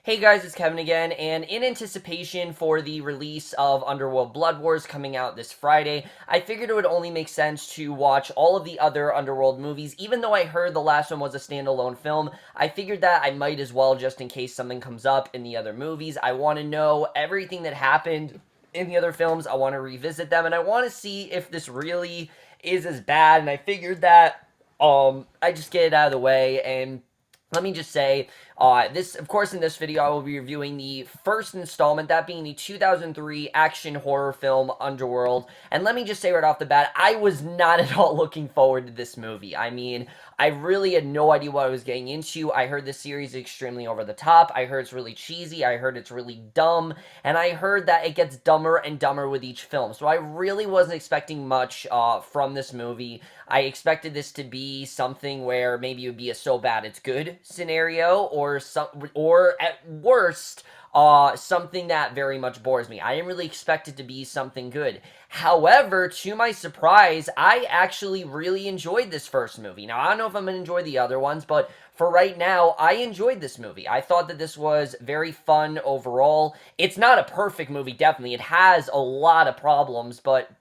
Hey guys, it's Kevin again, and in anticipation for the release of Underworld Blood Wars coming out this Friday, I figured it would only make sense to watch all of the other Underworld movies. Even though I heard the last one was a standalone film, I figured that I might as well, just in case something comes up in the other movies. I want to know everything that happened in the other films. I want to revisit them, and I want to see if this really is as bad, and I figured that I just get it out of the way. And let me just say, of course, in this video, I will be reviewing the first installment, that being the 2003 action horror film Underworld. And let me just say right off the bat, I was not at all looking forward to this movie. I mean, I really had no idea what I was getting into. I heard the series is extremely over the top. I heard it's really cheesy. I heard it's really dumb. And I heard that it gets dumber and dumber with each film. So I really wasn't expecting much from this movie. I expected this to be something where maybe it would be a so bad it's good scenario, or at worst, something that very much bores me. I didn't really expect it to be something good. However, to my surprise, I actually really enjoyed this first movie. Now, I don't know if I'm going to enjoy the other ones, but for right now, I enjoyed this movie. I thought that this was very fun overall. It's not a perfect movie, definitely. It has a lot of problems, but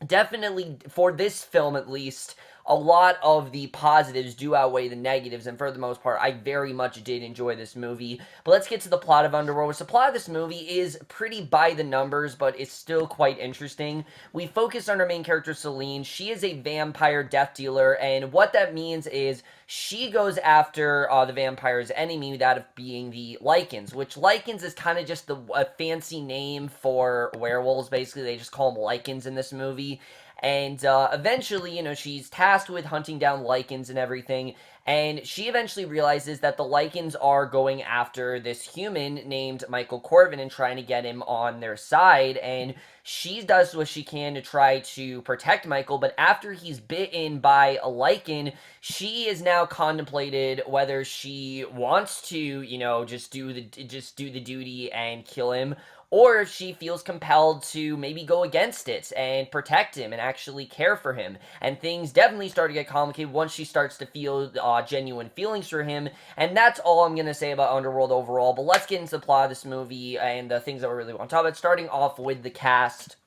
definitely, for this film at least, a lot of the positives do outweigh the negatives, and for the most part, I very much did enjoy this movie. But let's get to the plot of Underworld. The plot of this movie is pretty by the numbers, but it's still quite interesting. We focus on our main character, Celine. She is a vampire death dealer, and what that means is she goes after the vampire's enemy, that being the Lycans, which Lycans is kind of just a fancy name for werewolves. Basically, they just call them Lycans in this movie. And eventually, she's tasked with hunting down Lycans and everything. And she eventually realizes that the Lycans are going after this human named Michael Corvin and trying to get him on their side. And she does what she can to try to protect Michael. But after he's bitten by a Lycan, she is now contemplated whether she wants to, just do the duty and kill him, or if she feels compelled to maybe go against it and protect him and actually care for him. And things definitely start to get complicated once she starts to feel genuine feelings for him. And that's all I'm going to say about Underworld overall. But let's get into the plot of this movie and the things that we really want to talk about, starting off with the cast.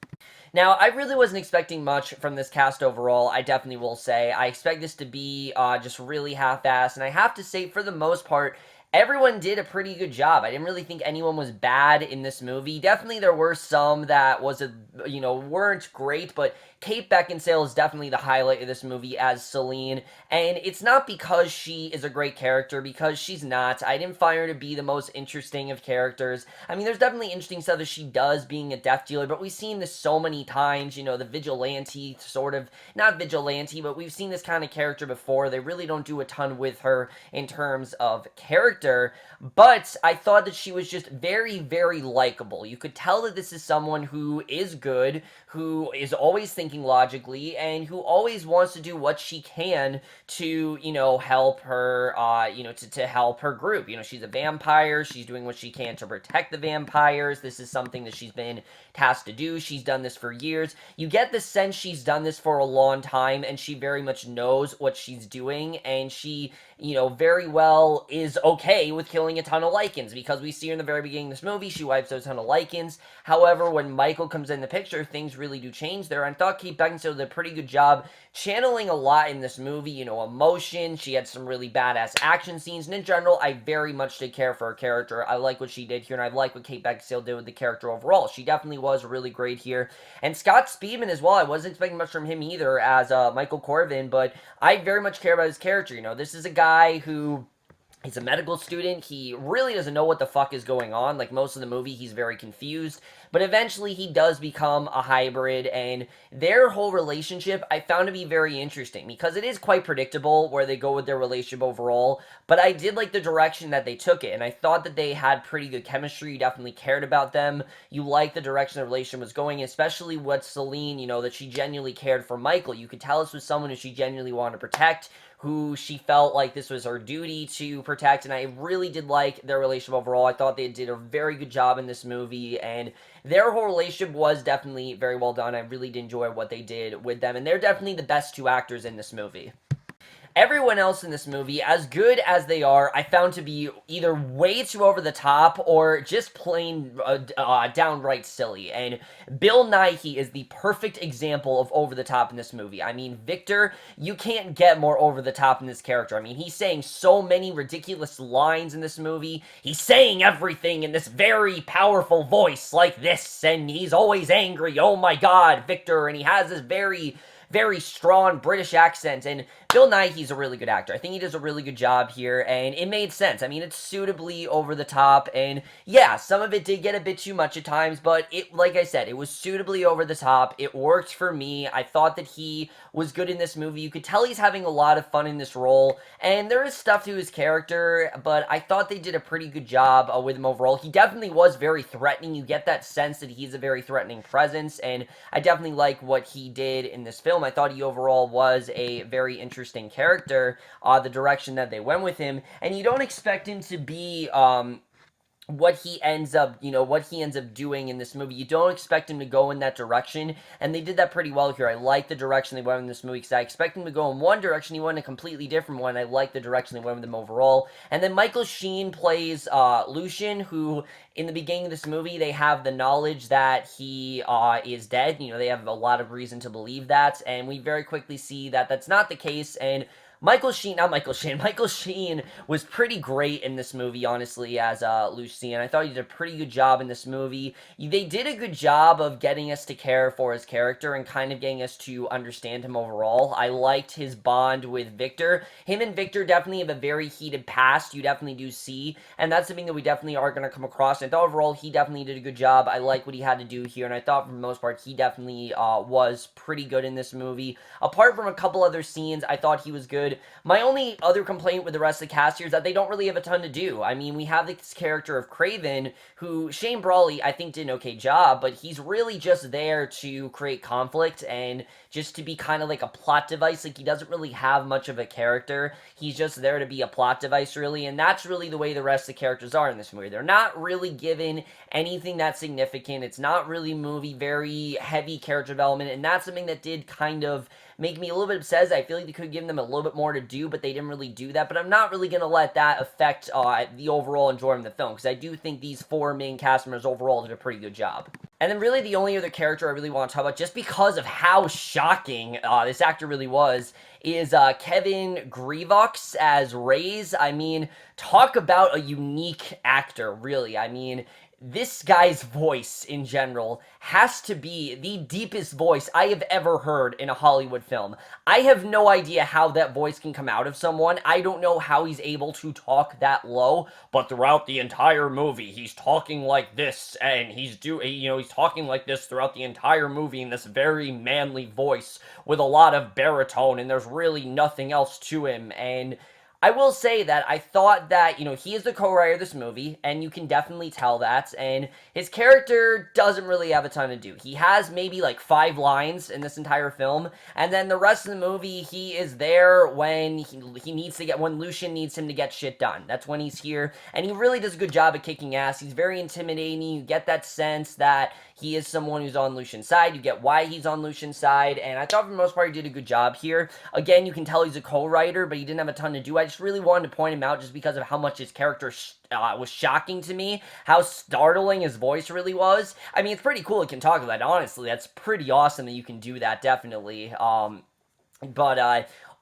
Now, I really wasn't expecting much from this cast overall, I definitely will say. I expect this to be just really half-assed, and I have to say, for the most part, everyone did a pretty good job. I didn't really think anyone was bad in this movie. Definitely there were some that weren't great, but Kate Beckinsale is definitely the highlight of this movie as Celine, and it's not because she is a great character, because she's not. I didn't find her to be the most interesting of characters. I mean, there's definitely interesting stuff that she does being a death dealer, but we've seen this so many times, the vigilante sort of, not vigilante, but we've seen this kind of character before. They really don't do a ton with her in terms of character, but I thought that she was just very, very likable. You could tell that this is someone who is good, who is always thinking logically, and who always wants to do what she can to, help her, to help her group. She's a vampire. She's doing what she can to protect the vampires. This is something that she's been tasked to do. She's done this for years. You get the sense she's done this for a long time, and she very much knows what she's doing, and she, very well is okay with killing a ton of Lycans, because we see her in the very beginning of this movie, she wipes out a ton of Lycans. However, when Michael comes in the picture, things really do change there. I thought Kate Beckinsale did a pretty good job channeling a lot in this movie, emotion. She had some really badass action scenes, and in general, I very much did care for her character. I like what she did here, and I like what Kate Beckinsale did with the character overall. She definitely was really great here. And Scott Speedman as well, I wasn't expecting much from him either as Michael Corvin, but I very much care about his character. This is a guy who, he's a medical student. He really doesn't know what the fuck is going on. Like, most of the movie, he's very confused. But eventually, he does become a hybrid, and their whole relationship I found to be very interesting, because it is quite predictable where they go with their relationship overall, but I did like the direction that they took it, and I thought that they had pretty good chemistry. You definitely cared about them. You liked the direction the relationship was going, especially with Celine, that she genuinely cared for Michael. You could tell this was someone who she genuinely wanted to protect, who she felt like this was her duty to protect, and I really did like their relationship overall. I thought they did a very good job in this movie, and their whole relationship was definitely very well done. I really did enjoy what they did with them, and they're definitely the best two actors in this movie. Everyone else in this movie, as good as they are, I found to be either way too over the top or just plain downright silly. And Bill Nighy is the perfect example of over the top in this movie. I mean, Victor, you can't get more over the top in this character. I mean, he's saying so many ridiculous lines in this movie. He's saying everything in this very powerful voice like this, and he's always angry. Oh my god, Victor, and he has this very strong British accent, and Bill Nighy's a really good actor. I think he does a really good job here, and it made sense. I mean, it's suitably over the top, and yeah, some of it did get a bit too much at times, but it, like I said, it was suitably over the top. It worked for me. I thought that he was good in this movie. You could tell he's having a lot of fun in this role, and there is stuff to his character, but I thought they did a pretty good job with him overall. He definitely was very threatening. You get that sense that he's a very threatening presence, and I definitely like what he did in this film. I thought he overall was a very interesting character, the direction that they went with him, and you don't expect him to be, what he ends up doing in this movie. You don't expect him to go in that direction, and they did that pretty well here. I like the direction they went in this movie, because I expect him to go in one direction, he went in a completely different one. I like the direction they went with him overall. And then Michael Sheen plays Lucian, who, in the beginning of this movie, they have the knowledge that he is dead. You know, they have a lot of reason to believe that, and we very quickly see that that's not the case, and Michael Sheen was pretty great in this movie, honestly, as Lucien. I thought he did a pretty good job in this movie. They did a good job of getting us to care for his character and kind of getting us to understand him overall. I liked his bond with Victor. Him and Victor definitely have a very heated past, you definitely do see, and that's something that we definitely are going to come across. I thought overall he definitely did a good job. I like what he had to do here, and I thought for the most part he definitely was pretty good in this movie. Apart from a couple other scenes, I thought he was good. My only other complaint with the rest of the cast here is that they don't really have a ton to do. I mean, we have this character of Craven, who Shane Brawley, I think, did an okay job, but he's really just there to create conflict and just to be kind of like a plot device. Like, he doesn't really have much of a character. He's just there to be a plot device, really, and that's really the way the rest of the characters are in this movie. They're not really given anything that's significant. It's not really very heavy character development, and that's something that did kind of make me a little bit upset. I feel like they could have given them a little bit more to do, but they didn't really do that. But I'm not really going to let that affect the overall enjoyment of the film, because I do think these four main cast members overall did a pretty good job. And then really the only other character I really want to talk about, just because of how shocking this actor really was, is Kevin Greavox as Reyes. I mean, talk about a unique actor, really. I mean, this guy's voice, in general, has to be the deepest voice I have ever heard in a Hollywood film. I have no idea how that voice can come out of someone. I don't know how he's able to talk that low, but throughout the entire movie, he's talking like this, and he's talking like this throughout the entire movie in this very manly voice with a lot of baritone, and there's really nothing else to him. And I will say that I thought that, he is the co-writer of this movie, and you can definitely tell that, and his character doesn't really have a ton to do. He has maybe like 5 lines in this entire film, and then the rest of the movie, he is there when when Lucian needs him to get shit done. That's when he's here, and he really does a good job at kicking ass. He's very intimidating. You get that sense that he is someone who's on Lucian's side. You get why he's on Lucian's side, and I thought for the most part he did a good job here. Again, you can tell he's a co-writer, but he didn't have a ton to do. I just really wanted to point him out just because of how much his character was shocking to me, how startling his voice really was. I mean, it's pretty cool he can talk about it, honestly. That's pretty awesome that you can do that, definitely.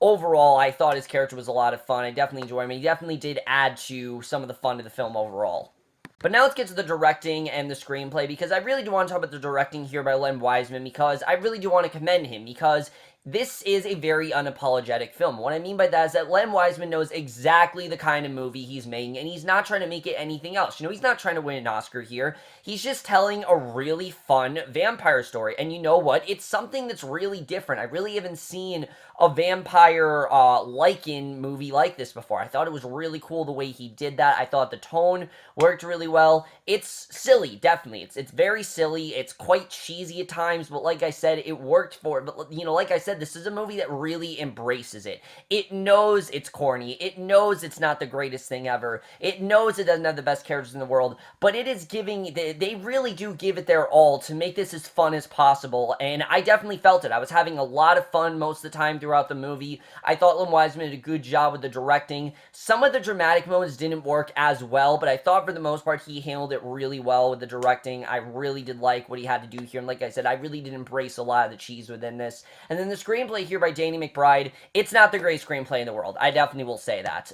Overall, I thought his character was a lot of fun. I definitely enjoyed him. He definitely did add to some of the fun of the film overall. But now let's get to the directing and the screenplay, because I really do want to talk about the directing here by Len Wiseman, because I really do want to commend him, because this is a very unapologetic film. What I mean by that is that Len Wiseman knows exactly the kind of movie he's making, and he's not trying to make it anything else. He's not trying to win an Oscar here. He's just telling a really fun vampire story, and you know what? It's something that's really different. I really haven't seen a vampire Lycan movie like this before. I thought it was really cool the way he did that. I thought the tone worked really well. It's silly, definitely. It's very silly. It's quite cheesy at times, but like I said, it worked for it. But, like I said, said, this is a movie that really embraces it. It knows it's corny. It knows it's not the greatest thing ever. It knows it doesn't have the best characters in the world, but it is giving, they really do give it their all to make this as fun as possible, and I definitely felt it. I was having a lot of fun most of the time throughout the movie. I thought Len Wiseman did a good job with the directing. Some of the dramatic moments didn't work as well, but I thought for the most part he handled it really well with the directing. I really did like what he had to do here, and like I said, I really did embrace a lot of the cheese within this. And then the screenplay here by Danny McBride, it's not the greatest screenplay in the world. I definitely will say that.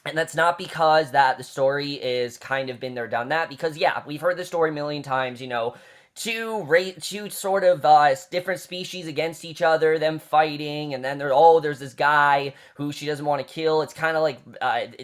And that's not because that the story is kind of been there, done that, because yeah, we've heard the story a million times, you know, two sort of different species against each other, them fighting, and then there's this guy who she doesn't want to kill. It's kind of like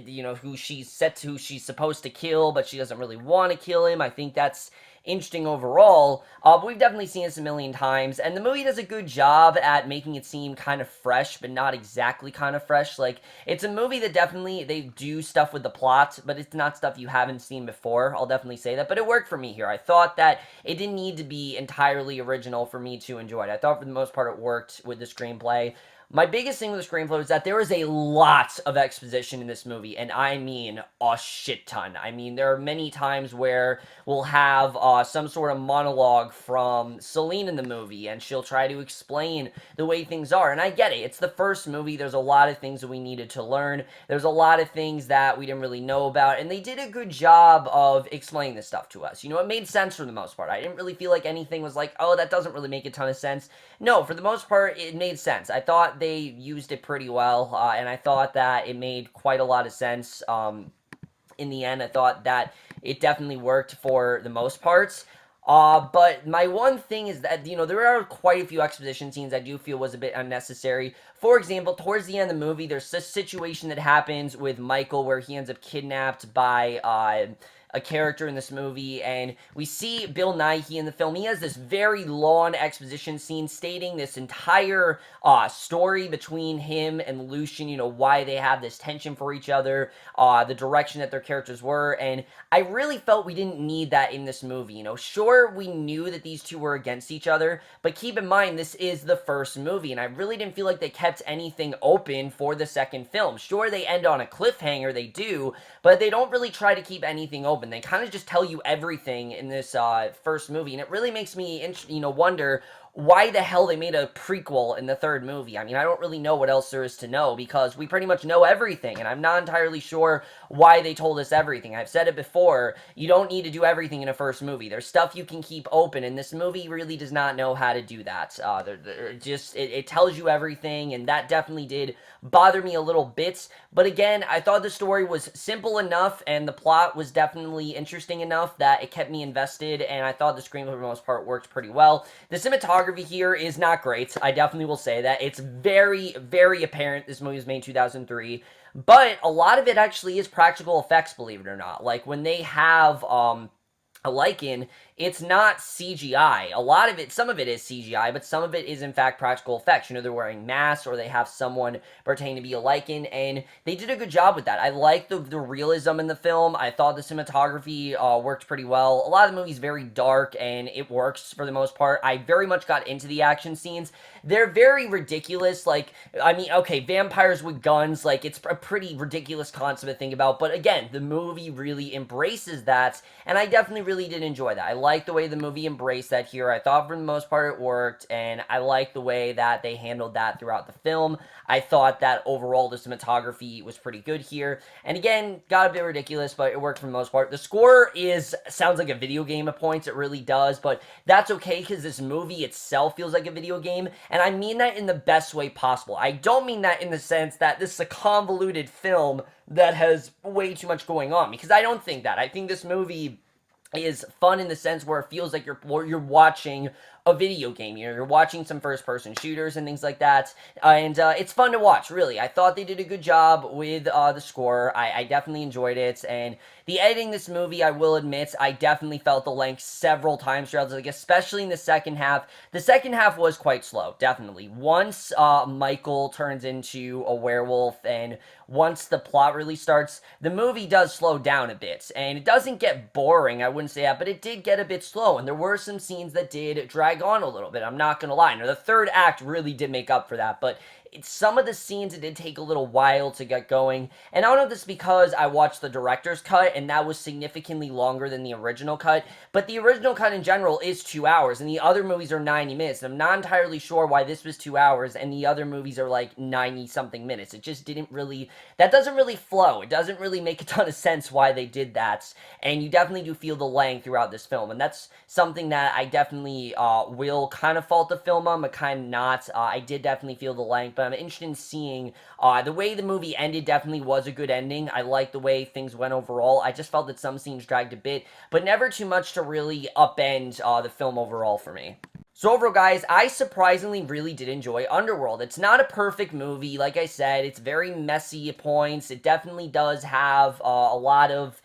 you know, who she's supposed to kill, but she doesn't really want to kill him. I think that's interesting overall, but we've definitely seen this a million times, and the movie does a good job at making it seem kind of fresh, but not exactly kind of fresh. Like, it's a movie that definitely, they do stuff with the plot, but it's not stuff you haven't seen before, I'll definitely say that, but it worked for me here. I thought that it didn't need to be entirely original for me to enjoy it. I thought for the most part it worked with the screenplay. My biggest thing with the screenplay was that there is a lot of exposition in this movie, and I mean a shit ton. I mean, there are many times where we'll have some sort of monologue from Celine in the movie, and she'll try to explain the way things are, and I get it. It's the first movie. There's a lot of things that we needed to learn. There's a lot of things that we didn't really know about, and they did a good job of explaining this stuff to us. You know, it made sense for the most part. I didn't really feel like anything was like, oh, that doesn't really make a ton of sense. No, for the most part, it made sense. I thought they used it pretty well, and I thought that it made quite a lot of sense. In the end, I thought that it definitely worked for the most parts. But my one thing is that, you know, there are quite a few exposition scenes I do feel was a bit unnecessary. For example, towards the end of the movie, there's this situation that happens with Michael where he ends up kidnapped by, a character in this movie, and we see Bill Nighy in the film. He has this very long exposition scene stating this entire story between him and Lucian, you know, why they have this tension for each other, the direction that their characters were, and I really felt we didn't need that in this movie. You know, sure, we knew that these two were against each other, but keep in mind, this is the first movie, and I really didn't feel like they kept anything open for the second film. Sure, they end on a cliffhanger, they do, but they don't really try to keep anything open. They kind of just tell you everything in this first movie, and it really makes me, you know, wonder why the hell they made a prequel in the third movie. I mean, I don't really know what else there is to know, because we pretty much know everything, and I'm not entirely sure why they told us everything. I've said it before, you don't need to do everything in a first movie. There's stuff you can keep open, and this movie really does not know how to do that. It tells you everything, and that definitely did bother me a little bit, but again, I thought the story was simple enough, and the plot was definitely interesting enough that it kept me invested, and I thought the screenplay for the most part worked pretty well. The cinematography here is not great. I definitely will say that. It's very, very apparent this movie was made in 2003, but a lot of it actually is practical effects, believe it or not. Like, when they have, a Lycan, it's not CGI. A lot of it, some of it is CGI, but some of it is in fact practical effects. You know, they're wearing masks, or they have someone pretending to be a Lycan, and they did a good job with that. I like the realism in the film. I thought the cinematography worked pretty well. A lot of the movie's very dark, and it works for the most part. I very much got into the action scenes. They're very ridiculous. Like, I mean, okay, vampires with guns, like, it's a pretty ridiculous concept to think about, but again, the movie really embraces that, and I definitely really did enjoy that. I like the way the movie embraced that here. I thought for the most part it worked, and I like the way that they handled that throughout the film. I thought that overall the cinematography was pretty good here, and again, got a bit ridiculous, but it worked for the most part. The score sounds like a video game at points, it really does, but that's okay, because this movie itself feels like a video game, and I mean that in the best way possible. I don't mean that in the sense that this is a convoluted film that has way too much going on, because I don't think that. I think this movie is fun in the sense where it feels like you're watching a video game. You know, you're watching some first-person shooters and things like that, and it's fun to watch, really. I thought they did a good job with the score. I definitely enjoyed it, and the editing in this movie, I will admit, I definitely felt the length several times throughout, like, especially in the second half. The second half was quite slow, definitely. Once Michael turns into a werewolf, and once the plot really starts, the movie does slow down a bit, and it doesn't get boring, I wouldn't say that, but it did get a bit slow, and there were some scenes that did drag drag on a little bit, I'm not gonna lie. Now, the third act really did make up for that, but some of the scenes, it did take a little while to get going, and I don't know if this is because I watched the director's cut, and that was significantly longer than the original cut, but the original cut in general is 2 hours, and the other movies are 90 minutes, and I'm not entirely sure why this was 2 hours, and the other movies are like 90-something minutes. It just didn't really, that doesn't really flow. It doesn't really make a ton of sense why they did that, and you definitely do feel the length throughout this film, and that's something that I definitely will kind of fault the film on, but kind of not. I did definitely feel the length, but I'm interested in seeing the way the movie ended. Definitely was a good ending. I liked the way things went overall. I just felt that some scenes dragged a bit, but never too much to really upend the film overall for me. So overall, guys, I surprisingly really did enjoy Underworld. It's not a perfect movie. Like I said, it's very messy at points. It definitely does have a lot of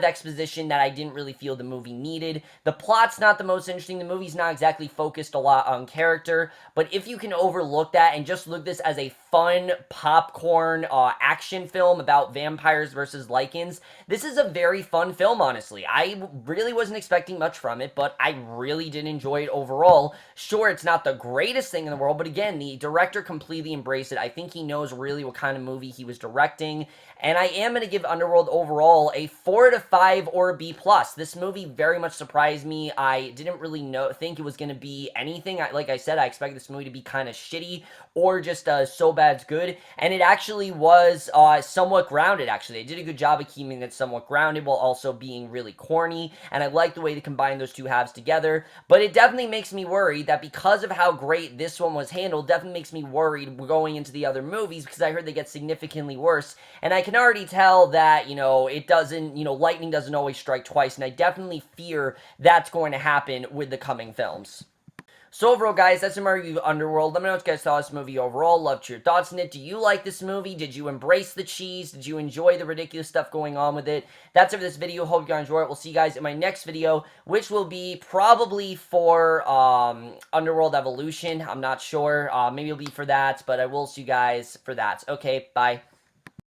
exposition that I didn't really feel the movie needed. The plot's not the most interesting. The movie's not exactly focused a lot on character, but if you can overlook that and just look at this as a fun popcorn action film about vampires versus lycans, this is a very fun film, honestly. I really wasn't expecting much from it, but I really did enjoy it overall. Sure, it's not the greatest thing in the world, but again, the director completely embraced it. I think he knows really what kind of movie he was directing, and I am going to give Underworld overall a 4 to 5 or a B+. This movie very much surprised me. I didn't really think it was going to be anything. Like I said, I expected this movie to be kind of shitty or just so bad it's good, and it actually was somewhat grounded, actually. They did a good job of keeping it somewhat grounded while also being really corny, and I like the way they combined those two halves together, but it definitely makes me worried that because of how great this one was handled, definitely makes me worried going into the other movies, because I heard they get significantly worse, and I can already tell that, it doesn't, lightning doesn't always strike twice, and I definitely fear that's going to happen with the coming films. So overall, guys, that's my review of Underworld. Let me know what you guys thought of this movie overall. Love to your thoughts on it. Do you like this movie? Did you embrace the cheese? Did you enjoy the ridiculous stuff going on with it? That's it for this video. Hope you guys enjoy it. We'll see you guys in my next video, which will be probably for Underworld Evolution. I'm not sure. Maybe it'll be for that, but I will see you guys for that. Okay, bye.